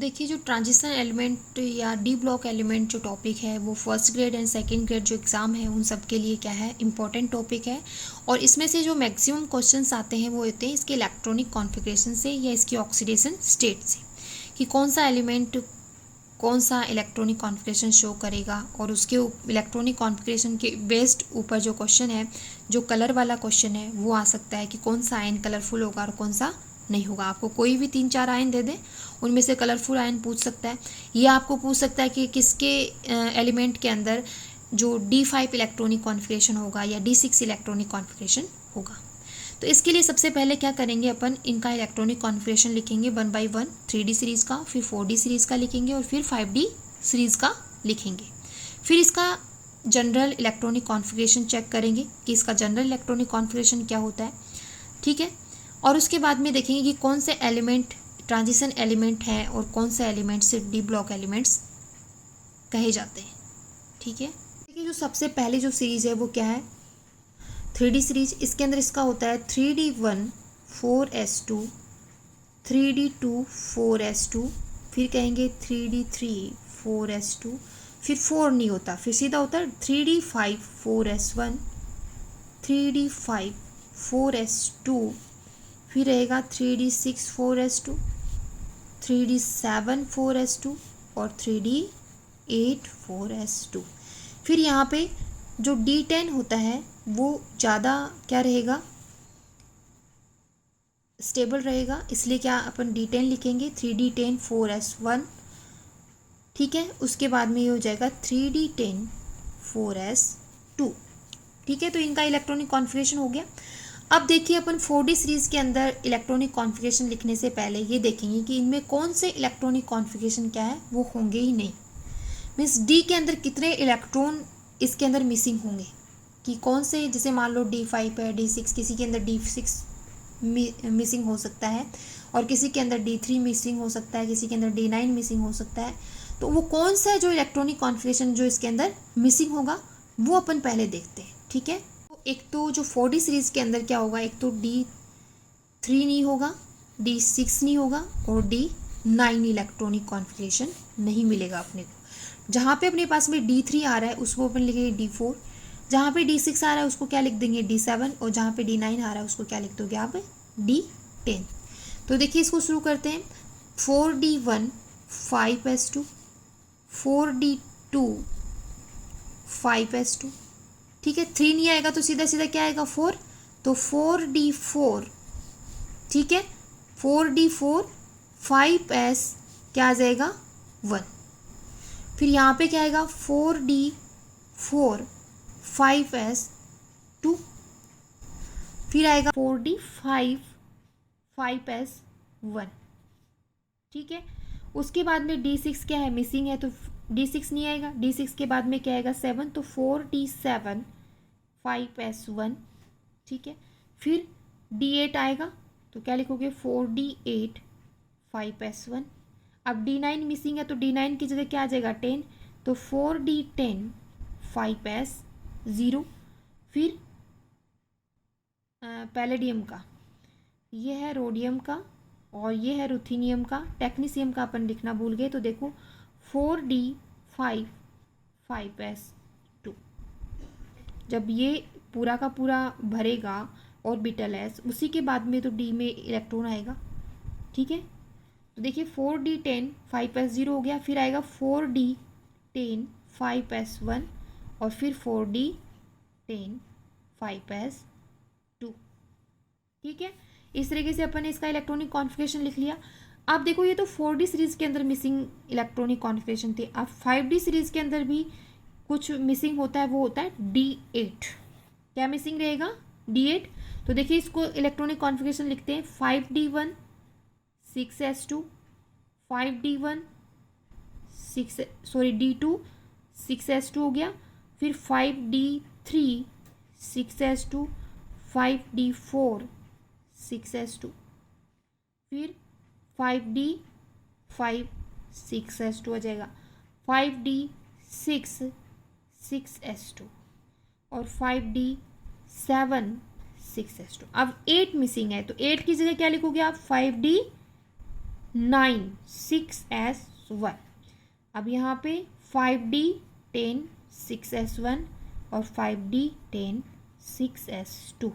देखिए जो transition element या डी ब्लॉक एलिमेंट जो टॉपिक है वो first grade and second grade जो एग्ज़ाम है उन सब के लिए क्या है, इम्पॉर्टेंट टॉपिक है। और इसमें से जो मैक्सिमम क्वेश्चंस आते हैं वो होते हैं इसके इलेक्ट्रॉनिक कॉन्फ़िगरेशन से या इसकी ऑक्सीडेशन स्टेट से, कि कौन सा एलिमेंट कौन सा इलेक्ट्रॉनिक कॉन्फ़िगरेशन शो करेगा। और उसके इलेक्ट्रॉनिक कॉन्फ़िगरेशन के बेस्ड ऊपर जो क्वेश्चन है, जो कलर वाला क्वेश्चन है वो आ सकता है कि कौन सा आयन कलरफुल होगा और कौन सा नहीं होगा। आपको कोई भी 3-4 आयन दे दे, उनमें से कलरफुल आयन पूछ सकता है। या आपको पूछ सकता है कि किसके एलिमेंट के अंदर जो D5 इलेक्ट्रॉनिक कॉन्फ़िगरेशन होगा या D6 इलेक्ट्रॉनिक कॉन्फ़िगरेशन होगा। तो इसके लिए सबसे पहले क्या करेंगे, अपन इनका इलेक्ट्रॉनिक कॉन्फ़िगरेशन लिखेंगे 1 by 1, 3D सीरीज़ का, फिर 4D सीरीज़ का लिखेंगे और फिर 5D सीरीज़ का लिखेंगे। फिर इसका जनरल इलेक्ट्रॉनिक कॉन्फ़िगरेशन चेक करेंगे कि इसका जनरल इलेक्ट्रॉनिक कॉन्फ़िगरेशन क्या होता है, ठीक है। और उसके बाद में देखेंगे कि कौन से एलिमेंट ट्रांजिशन एलिमेंट हैं और कौन से एलिमेंट से डी ब्लॉक एलिमेंट्स कहे जाते हैं, ठीक है। देखिए जो सबसे पहले जो सीरीज़ है वो क्या है, 3D सीरीज। इसके अंदर इसका होता है 3D1 4s2, 3D2 4s2, फिर कहेंगे 3D3 4s2, फिर 4 नहीं होता, फिर सीधा होता है 3D5 4s1, 3D5 4s2, फिर रहेगा 3D6 4s2, 3D7 4s2 और 3D8 4s2। फिर यहाँ पे जो D10 होता है वो ज़्यादा क्या रहेगा, स्टेबल रहेगा, इसलिए क्या अपन D10 लिखेंगे 3D10 4s1, ठीक है। उसके बाद में ये हो जाएगा 3D10 4s2, ठीक है। तो इनका इलेक्ट्रॉनिक कॉन्फ़िगरेशन हो गया। अब देखिए अपन 4D सीरीज़ के अंदर इलेक्ट्रॉनिक कॉन्फ़िगरेशन लिखने से पहले ये देखेंगे कि इनमें कौन से इलेक्ट्रॉनिक कॉन्फ़िगरेशन क्या है वो होंगे ही नहीं। मीन्स D के अंदर कितने इलेक्ट्रॉन इसके अंदर मिसिंग होंगे, कि कौन से, जैसे मान लो D5 है, D6, किसी के अंदर D6 मिसिंग हो सकता है और किसी के अंदर D3 मिसिंग हो सकता है, किसी के अंदर D9 मिसिंग हो सकता है। तो वो कौन सा जो इलेक्ट्रॉनिक कॉन्फ़िगरेशन जो इसके अंदर मिसिंग होगा वो अपन पहले देखते हैं, ठीक है। एक तो जो 4D सीरीज़ के अंदर क्या होगा, एक तो D3 नहीं होगा, D6 नहीं होगा और D9 इलेक्ट्रॉनिक कॉन्फ़िगरेशन नहीं मिलेगा अपने को। जहाँ पे अपने पास में D3 आ रहा है उसको अपन लिखेंगे D4, जहाँ पे D6 आ रहा है उसको क्या लिख देंगे D7, और जहाँ पे D9 आ रहा है उसको क्या लिख दोगे आप D10। तो देखिए इसको शुरू करते हैं। 4D1 5s2, 4D2 5s2, ठीक है। 3 नहीं आएगा तो सीधा सीधा क्या आएगा 4, तो 4D4, ठीक है। 4D4 5s क्या आ जाएगा 1। फिर यहाँ पे क्या आएगा 4D4 5s2, फिर आएगा 4D5 5s1, ठीक है। उसके बाद में D6 क्या है, मिसिंग है, तो D6 नहीं आएगा। D6 के बाद में क्या आएगा 7, तो 4D7 5s1, ठीक है। फिर D8 आएगा तो क्या लिखोगे 4D8 5s1। अब D9 मिसिंग है तो D9 की जगह क्या आ जाएगा 10, तो 4D10 5s0। फिर पैलेडियम का, ये है रोडियम का और ये है रुथेनियम का। टेक्नीशियम का अपन लिखना भूल गए, तो देखो 4D5 5s2। जब ये पूरा का पूरा भरेगा ऑर्बिटल s, उसी के बाद में तो D में इलेक्ट्रॉन आएगा, ठीक है। तो देखिए 4D10 5s0 हो गया, फिर आएगा 4D10 5s1 और फिर 4D10 5s2, ठीक है। इस तरीके से अपन ने इसका इलेक्ट्रॉनिक कॉन्फ़िगरेशन लिख लिया। अब देखो ये तो 4D सीरीज़ के अंदर मिसिंग इलेक्ट्रॉनिक कॉन्फ़िगरेशन थे। अब 5D सीरीज़ के अंदर भी कुछ मिसिंग होता है, वो होता है D8। क्या मिसिंग रहेगा D8। तो देखिए इसको इलेक्ट्रॉनिक कॉन्फ़िगरेशन लिखते हैं 5D1 6s2, 5D1 D2 6s2 हो गया, फिर 5D3 6s2, 5D4 6s2, फिर 5D5 6s2 आ जाएगा, 5D6 6s2 और 5D7 6s2। अब 8 मिसिंग है तो 8 की जगह क्या लिखोगे आप 5D 9 6s1। अब यहाँ पे 5d10 6s1 और 5d10 6s2।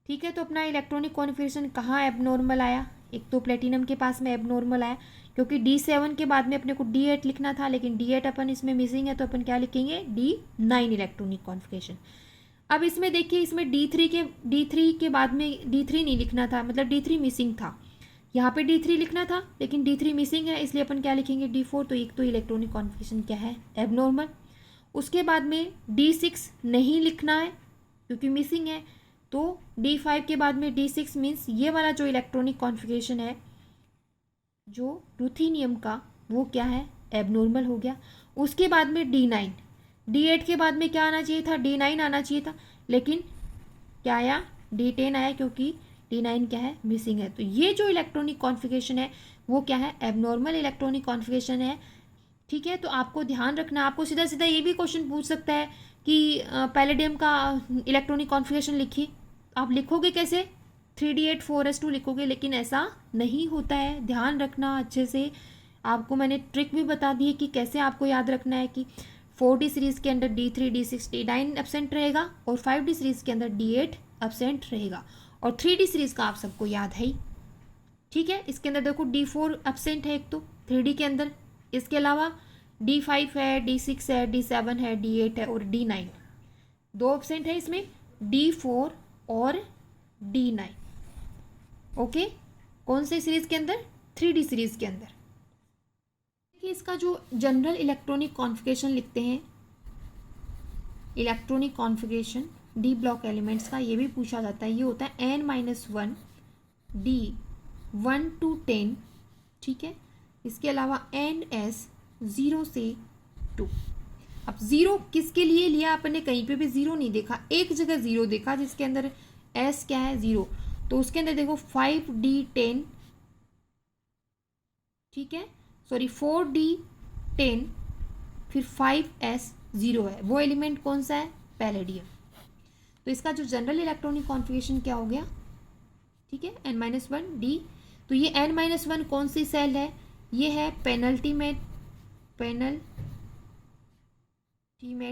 ठीक है, तो अपना इलेक्ट्रॉनिक कॉन्फ़िगरेशन कहाँ एबनॉर्मल आया? एक तो प्लेटिनम के पास में एबनॉर्मल आया, क्योंकि D7 के बाद में अपने को D8 लिखना था, लेकिन D8 अपन इसमें मिसिंग है, तो अपन क्या लिखेंगे? D9 electronic configuration. अब इसमें देखिए, इसमें D3 के बाद में D3 नहीं लिखना था, मतलब D3 मिसिंग था। यहाँ पे D3 लिखना था, लेकिन D3 मिसिंग है, इसलिए अपन क्या लिखेंगे? D4। तो एक तो इलेक्ट्रॉनिक कॉन्फ़िगरेशन क्या है? एबनॉर्मल। उसके बाद में D6 नहीं लिखना है क्योंकि मिसिंग है, तो D5 के बाद में D6 मीन्स ये वाला जो इलेक्ट्रॉनिक कॉन्फ़िगरेशन है जो रुथेनियम का, वो क्या है? एबनॉर्मल हो गया। उसके बाद में D9, D8 के बाद में क्या आना चाहिए था? D9 आना चाहिए था, लेकिन क्या आया? D10 आया, क्योंकि D9 क्या है? मिसिंग है। तो ये जो इलेक्ट्रॉनिक कॉन्फ़िगरेशन है वो क्या है? एबनॉर्मल इलेक्ट्रॉनिक कॉन्फ़िगरेशन है। ठीक है, तो आपको ध्यान रखना, आपको सीधा सीधा ये भी क्वेश्चन पूछ सकता है कि पैलेडियम का इलेक्ट्रॉनिक कॉन्फ़िगरेशन लिखिए। आप लिखोगे कैसे? 3d8 4s2 लिखोगे, लेकिन ऐसा नहीं होता है। ध्यान रखना अच्छे से। आपको मैंने ट्रिक भी बता दी है कि कैसे आपको याद रखना है कि 4d सीरीज़ के अंदर D3 D6 D9 एब्सेंट रहेगा और 5d सीरीज़ के अंदर D8 एब्सेंट रहेगा, और 3d सीरीज़ का आप सबको याद है ही। ठीक है, इसके अंदर देखो D4 एब्सेंट है एक तो 3d के अंदर, इसके अलावा D5 है, D6 है, D7 है, D8 है और D9, दो एब्सेंट है इसमें, D4 और D9। ओके, कौन से सीरीज के अंदर? 3d सीरीज के अंदर। देखिए, इसका जो जनरल इलेक्ट्रॉनिक कॉन्फ़िगरेशन लिखते हैं, electronic configuration D block elements का, ये भी पूछा जाता है। ये होता है n-1 D 1 to 10। ठीक है, इसके अलावा ns 0 से 2। अब 0 किसके लिए लिया आपने? कहीं पे भी 0 नहीं देखा, एक जगह 0 देखा जिसके अंदर s क्या है? 0। तो उसके अंदर देखो 5d10, ठीक है, सॉरी 4d10 फिर 5s0 है। वो एलिमेंट कौन सा है? पैलेडियम। तो इसका जो जनरल इलेक्ट्रॉनिक कॉन्फ़िगरेशन क्या हो गया? ठीक है, n-1 D। तो ये n-1 कौन सी सेल है? ये है पेनल्टीमेट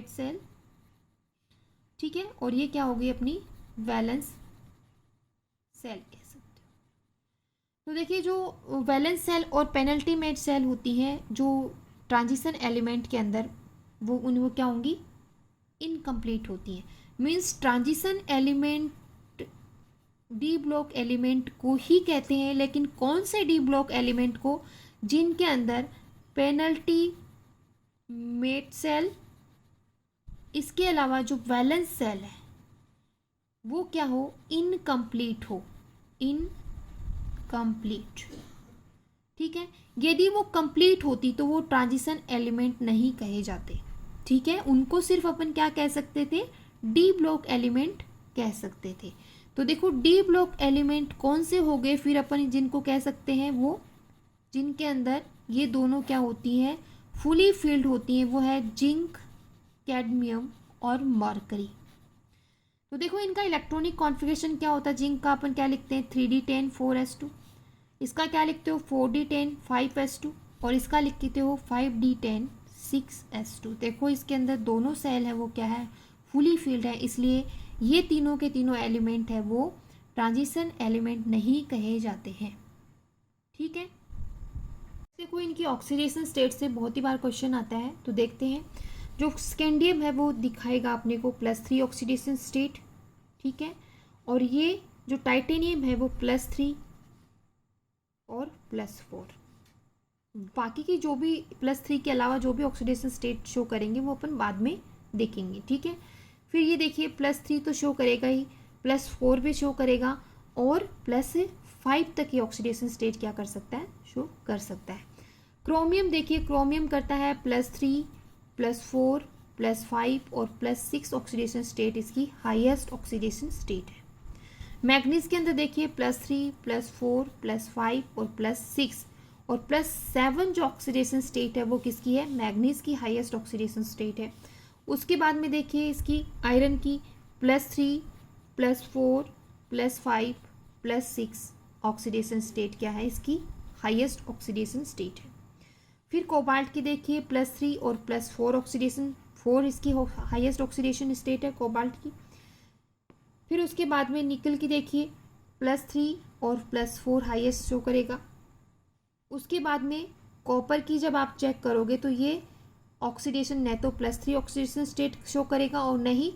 सेल। ठीक है, और ये क्या होगी? अपनी वैलेंस सेल कह सकते हो। तो देखिए, जो वैलेंस सेल और पेनल्टीमेट सेल होती हैं जो ट्रांजिशन एलिमेंट के अंदर, वो क्या होंगी? इनकम्प्लीट होती हैं। Means transition element D block element को ही कहते हैं, लेकिन कौन से डी ब्लॉक एलिमेंट को? जिनके अंदर पेनल्टीमेट सेल, इसके अलावा जो वैलेंस सेल है वो क्या हो? इनकम्प्लीट हो, इनकम्प्लीट। ठीक है, यदि वो कंप्लीट होती तो वो ट्रांजिशन एलिमेंट नहीं कहे जाते। ठीक है, उनको सिर्फ अपन क्या कह सकते थे? डी ब्लॉक एलिमेंट कह सकते थे। तो देखो, डी ब्लॉक एलिमेंट कौन से हो गए फिर अपन जिनको कह सकते हैं? वो जिनके अंदर ये दोनों क्या होती हैं? फुली फिल्ड होती हैं। वो है जिंक, कैडमियम और मर्करी। तो देखो, इनका इलेक्ट्रॉनिक कॉन्फ़िगरेशन क्या होता है? जिंक का अपन क्या लिखते हैं? 3d10 4s2। इसका क्या लिखते हो? 4d10 5s2। और इसका लिखते हो 5d10 6s2। देखो, इसके अंदर दोनों सेल है वो क्या है? फुली फिल्ड है, इसलिए ये तीनों के तीनों एलिमेंट है वो ट्रांजिशन एलिमेंट नहीं कहे जाते हैं। ठीक है, देखो, इनकी ऑक्सीडेशन स्टेट से बहुत ही बार क्वेश्चन आता है, तो देखते हैं। जो स्कैंडियम है वो दिखाएगा अपने को +3 ऑक्सीडेशन स्टेट। ठीक है, और ये जो टाइटेनियम है वो +3 और +4। बाकी की जो भी +3 के अलावा जो भी ऑक्सीडेशन स्टेट शो करेंगे वो अपन बाद में देखेंगे। ठीक है, फिर ये देखिए, +3 तो शो करेगा ही, +4 भी शो करेगा, और +5 तक ये ऑक्सीडेशन स्टेट क्या कर सकता है? शो कर सकता है। क्रोमियम देखिए, क्रोमियम करता है +3 +4 +5 और +6 ऑक्सीडेशन स्टेट, इसकी हाईएस्ट ऑक्सीडेशन स्टेट है। मैग्नीज के अंदर देखिए +3 +4 +5 और +6 और +7 जो ऑक्सीडेशन स्टेट है वो किसकी है? मैग्नीज की हाईएस्ट ऑक्सीडेशन स्टेट है। उसके बाद में देखिए इसकी आयरन की +3 +4 +5 +6 ऑक्सीडेशन स्टेट क्या है? इसकी हाईएस्ट ऑक्सीडेशन स्टेट है। फिर कोबाल्ट की देखिए +3 और +4 ऑक्सीडेशन, 4 इसकी हाईएस्ट ऑक्सीडेशन स्टेट है कोबाल्ट की। फिर उसके बाद में निकल की देखिए +3 और +4 हाईएस्ट शो करेगा। उसके बाद में कॉपर की जब आप चेक करोगे तो ये ऑक्सीडेशन न तो +3 ऑक्सीडेशन स्टेट शो करेगा और न ही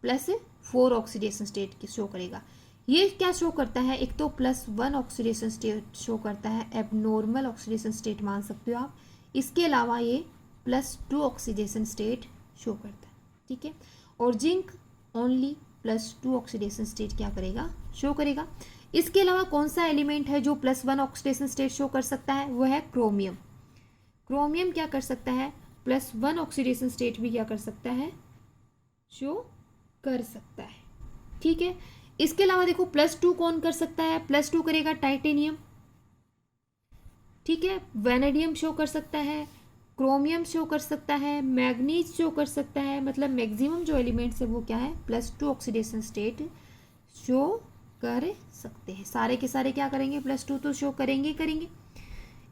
+4 ऑक्सीडेशन स्टेट की शो करेगा। ये क्या शो करता है, एक तो +1 ऑक्सीडेशन स्टेट शो करता है, एबनॉर्मल ऑक्सीडेशन स्टेट मान सकते हो आप। इसके अलावा ये +2 ऑक्सीडेशन स्टेट शो करता है, ठीक है। और जिंक ओनली +2 ऑक्सीडेशन स्टेट क्या करेगा, शो करेगा। इसके अलावा कौन सा एलिमेंट है जो +1 ऑक्सीडेशन स्टेट शो कर सकता है, वो है क्रोमियम। क्रोमियम क्या कर सकता है, +1 ऑक्सीडेशन स्टेट भी क्या कर सकता है, शो कर सकता है, ठीक है। इसके अलावा देखो +2 कौन कर सकता है, +2 करेगा टाइटेनियम, ठीक है। वेनेडियम शो कर सकता है, क्रोमियम शो कर सकता है, मैग्नीज शो कर सकता है। मतलब मैक्सिमम जो एलिमेंट्स है वो क्या है, +2 ऑक्सीडेशन स्टेट शो कर सकते हैं। सारे के सारे क्या करेंगे, +2 तो शो करेंगे करेंगे।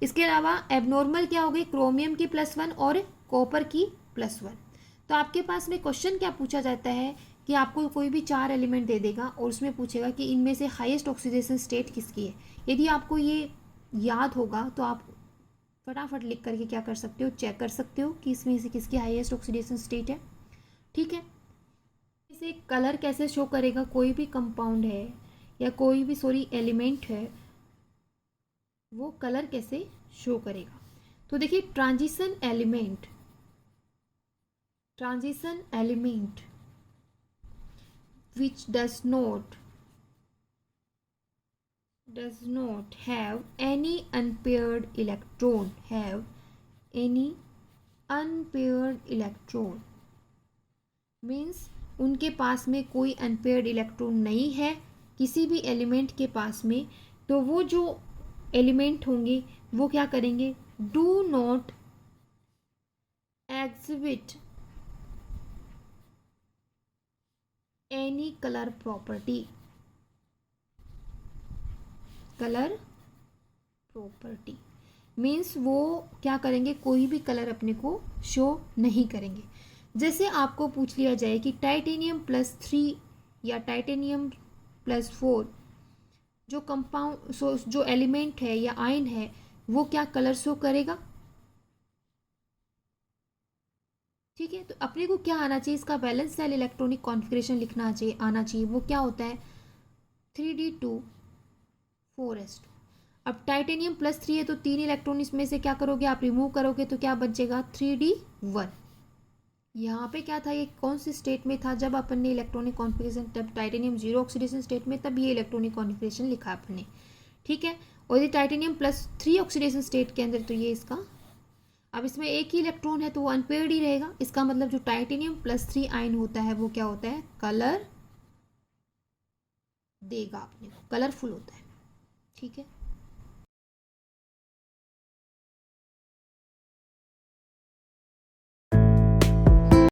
इसके अलावा एबनॉर्मल क्या हो गई, क्रोमियम की +1 और कॉपर की +1। तो आपके पास में क्वेश्चन क्या पूछा जाता है कि आपको कोई भी 4 एलिमेंट दे देगा और उसमें पूछेगा कि इनमें से हाईएस्ट ऑक्सीडेशन स्टेट किसकी है। यदि आपको ये याद होगा तो आप फटाफट लिख करके क्या कर सकते हो, चेक कर सकते हो कि इसमें से किसकी हाईएस्ट ऑक्सीडेशन स्टेट है, ठीक है। इसे कलर कैसे शो करेगा, कोई भी कंपाउंड है या कोई भी एलिमेंट है वो कलर कैसे शो करेगा। तो देखिए transition element which does not have any unpaired electron means उनके पास में कोई अनपेयर्ड इलेक्ट्रॉन नहीं है किसी भी एलिमेंट के पास में, तो वो जो एलिमेंट होंगे वो क्या करेंगे, do not exhibit any colour property means वो क्या करेंगे, कोई भी कलर अपने को शो नहीं करेंगे। जैसे आपको पूछ लिया जाए कि टाइटेनियम +3 या टाइटेनियम +4 जो कंपाउंड जो एलिमेंट है या आयन है वो क्या कलर शो करेगा, ठीक है। तो अपने को क्या आना चाहिए, इसका वैलेंस सेल इलेक्ट्रॉनिक कॉन्फ़िगरेशन लिखना चाहिए, आना चाहिए। वो क्या होता है 3d2 4s2। अब टाइटेनियम +3 है तो 3 इलेक्ट्रॉन इसमें से क्या करोगे आप, रिमूव करोगे तो क्या बचेगा 3d1। यहाँ पे क्या था, ये कौन सी स्टेट में था, जब अपन ने इलेक्ट्रॉनिक कॉन्फ़िगरेशन, तब टाइटेनियम 0 ऑक्सीडेशन स्टेट में, तब ये इलेक्ट्रॉनिक कॉन्फ़िगरेशन लिखा अपने, ठीक है। और ये टाइटेनियम +3 ऑक्सीडेशन स्टेट के अंदर, तो ये इसका, अब इसमें एक ही इलेक्ट्रॉन है तो वो अनपेयर्ड ही रहेगा। इसका मतलब जो टाइटेनियम +3 आयन होता है वो क्या होता है, कलर देगा अपने को, कलरफुल होता है, ठीक है।